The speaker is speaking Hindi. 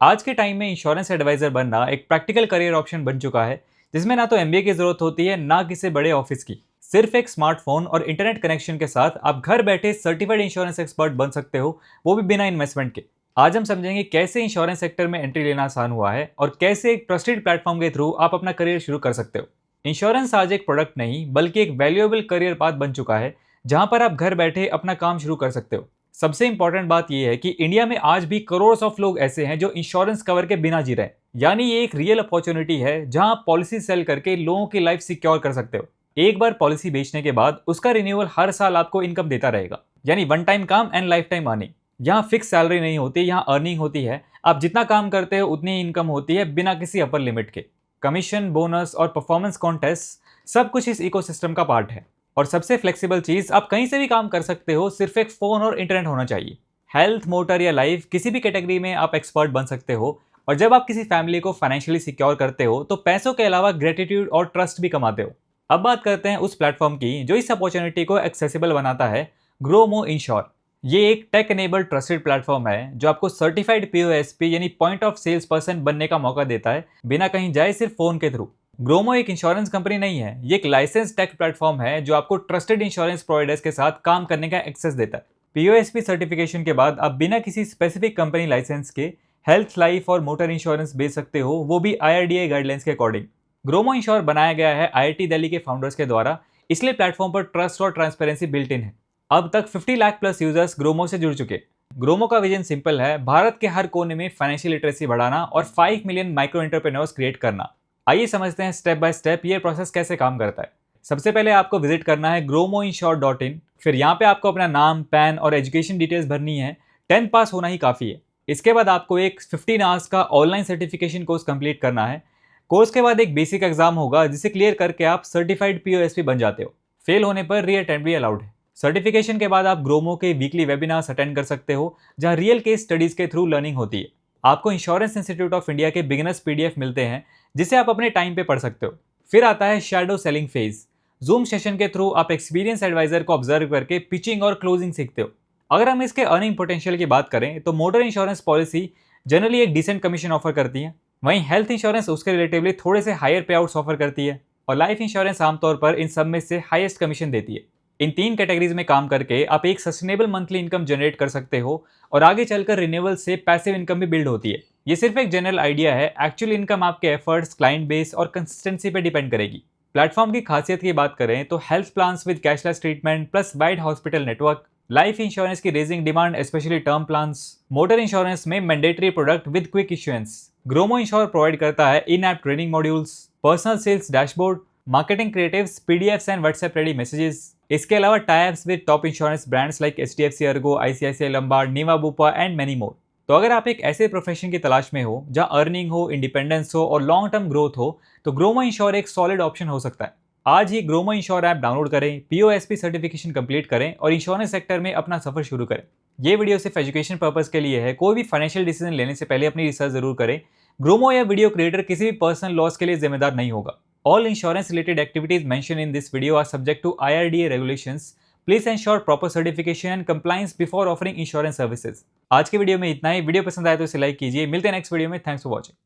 आज के टाइम में इंश्योरेंस एडवाइजर बनना एक प्रैक्टिकल करियर ऑप्शन बन चुका है, जिसमें ना तो एमबीए की जरूरत होती है ना किसी बड़े ऑफिस की। सिर्फ एक स्मार्टफोन और इंटरनेट कनेक्शन के साथ आप घर बैठे सर्टिफाइड इंश्योरेंस एक्सपर्ट बन सकते हो, वो भी बिना इन्वेस्टमेंट के। आज हम समझेंगे कैसे इंश्योरेंस सेक्टर में एंट्री लेना आसान हुआ है और कैसे एक ट्रस्टेड प्लेटफॉर्म के थ्रू आप अपना करियर शुरू कर सकते हो। इंश्योरेंस आज एक प्रोडक्ट नहीं बल्कि एक वैल्यूएबल करियर पाथ बन चुका है, जहां पर आप घर बैठे अपना काम शुरू कर सकते हो। सबसे इंपॉर्टेंट बात यह है कि इंडिया में आज भी करोड़ ऑफ लोग ऐसे हैं जो इंश्योरेंस कवर के बिना जी रहे हैं। यानी ये एक रियल अपॉर्चुनिटी है जहां आप पॉलिसी सेल करके लोगों की लाइफ सिक्योर कर सकते हो। एक बार पॉलिसी बेचने के बाद उसका रिन्यूअल हर साल आपको इनकम देता रहेगा, यानी वन टाइम काम एंड लाइफ टाइम अर्निंग। यहाँ फिक्स सैलरी नहीं होती, यहाँ अर्निंग होती है। आप जितना काम करते हो उतनी ही इनकम होती है बिना किसी अपर लिमिट के। कमीशन, बोनस और परफॉर्मेंस कॉन्टेस्ट सब कुछ इस इकोसिस्टम का पार्ट है। और सबसे फ्लेक्सिबल चीज, आप कहीं से भी काम कर सकते हो, सिर्फ एक फोन और इंटरनेट होना चाहिए। हेल्थ, मोटर या लाइफ, किसी भी कैटेगरी में आप एक्सपर्ट बन सकते हो। और जब आप किसी फैमिली को फाइनेंशियली सिक्योर करते हो तो पैसों के अलावा ग्रेटिट्यूड और ट्रस्ट भी कमाते हो। अब बात करते हैं उस प्लेटफॉर्म की जो इस अपॉर्चुनिटी को एक्सेसिबल बनाता है, ग्रोमो इंश्योर। ये एक टेक एनेबल्ड ट्रस्टेड प्लेटफॉर्म है जो आपको सर्टिफाइड पीओएसपी यानी पॉइंट ऑफ सेल्स पर्सन बनने का मौका देता है, बिना कहीं जाए, सिर्फ फोन के थ्रू। ग्रोमो एक इंश्योरेंस कंपनी नहीं है, ये एक लाइसेंस टेक प्लेटफॉर्म है जो आपको ट्रस्टेड इंश्योरेंस प्रोवाइडर्स के साथ काम करने का एक्सेस देता है। पीओएसपी सर्टिफिकेशन के बाद आप बिना किसी स्पेसिफिक कंपनी लाइसेंस के हेल्थ, लाइफ और मोटर इंश्योरेंस बेच सकते हो, वो भी आईआरडीए गाइडलाइंस के अकॉर्डिंग। ग्रोमो इंश्योर बनाया गया है आईआईटी दिल्ली के फाउंडर्स के द्वारा, इसलिए प्लेटफॉर्म पर ट्रस्ट और ट्रांसपेरेंसी बिल्ट इन है। अब तक 50 लाख प्लस यूजर्स ग्रोमो से जुड़ चुके। ग्रोमो का विजन सिंपल है, भारत के हर कोने में फाइनेंशियल लिटरेसी बढ़ाना और 5 मिलियन माइक्रो एंटरप्रेन्योर्स क्रिएट करना। आइए समझते हैं स्टेप बाय स्टेप ये प्रोसेस कैसे काम करता है। सबसे पहले आपको विजिट करना है gromoinsure.in। फिर यहाँ पे आपको अपना नाम, पैन और एजुकेशन डिटेल्स भरनी है। 10th पास होना ही काफ़ी है। इसके बाद आपको एक 15 आवर्स का ऑनलाइन सर्टिफिकेशन कोर्स कंप्लीट करना है। कोर्स के बाद एक बेसिक एग्जाम होगा जिसे क्लियर करके आप सर्टिफाइड पीओएसपी बन जाते हो। फेल होने पर री अटेम्प्ट भी अलाउड है। सर्टिफिकेशन के बाद आप ग्रोमो के वीकली वेबिनार्स अटेंड कर सकते हो, जहाँ रियल केस स्टडीज के थ्रू लर्निंग होती है। आपको इंश्योरेंस इंस्टीट्यूट ऑफ इंडिया के बिगिनर्स पीडीएफ मिलते हैं, जिसे आप अपने टाइम पे पढ़ सकते हो। फिर आता है shadow selling phase. Zoom session के थ्रू आप एक्सपीरियंस एडवाइजर को ऑब्जर्व करके पिचिंग और क्लोजिंग सीखते हो। अगर हम इसके अर्निंग पोटेंशियल की बात करें तो मोटर इंश्योरेंस पॉलिसी जनरली एक डिसेंट कमीशन ऑफर करती है, वहीं हेल्थ इंश्योरेंस उसके रिलेटिवली थोड़े से हायर पे आउट्स ऑफर करती है, और लाइफ इंश्योरेंस आमतौर पर इन सब में से हाईएस्ट कमीशन देती है। इन तीन कैटेगरीज में काम करके आप एक सस्टेनेबल मंथली इनकम जनरेट कर सकते हो, और आगे चलकर रिन्यूअल से पैसिव इनकम भी बिल्ड होती है। ये सिर्फ एक जनरल आइडिया है, एक्चुअल इनकम आपके एफर्ट्स, क्लाइंट बेस और कंसिस्टेंसी पे डिपेंड करेगी। प्लेटफॉर्म की खासियत की बात करें तो health plans with cashless treatment plus wide hospital network, life insurance की raising demand specially term plans, motor insurance में mandatory product with quick issuance. GroMo insure provide करता है in app training modules, personal sales dashboard, marketing creatives, PDFs and WhatsApp ready messages. इसके अलावा types with top insurance brands like HDFC Ergo, ICICI Lombard, Niva Bupa and many more. तो अगर आप एक ऐसे प्रोफेशन की तलाश में हो जहां अर्निंग हो, इंडिपेंडेंस हो और लॉन्ग टर्म ग्रोथ हो, तो ग्रोमो इंश्योर एक सॉलिड ऑप्शन हो सकता है। आज ही ग्रोमो इंश्योर ऐप डाउनलोड करें, पीओएसपी सर्टिफिकेशन कंप्लीट करें और इंश्योरेंस सेक्टर में अपना सफर शुरू करें। ये वीडियो सिर्फ एजुकेशन पर्पस के लिए है, कोई भी फाइनेंशियल डिसीजन लेने से पहले अपनी रिसर्च जरूर करें। ग्रोमो या वीडियो क्रिएटर किसी भी पर्सनल लॉस के लिए जिम्मेदार नहीं होगा। All insurance related activities mentioned in this video are subject to IRDA regulations. Please ensure proper certification and compliance before offering insurance services. आज के वीडियो में इतना ही। वीडियो पसंद आए तो इसे लाइक कीजिए। मिलते हैं नेक्स्ट वीडियो में। Thanks for watching.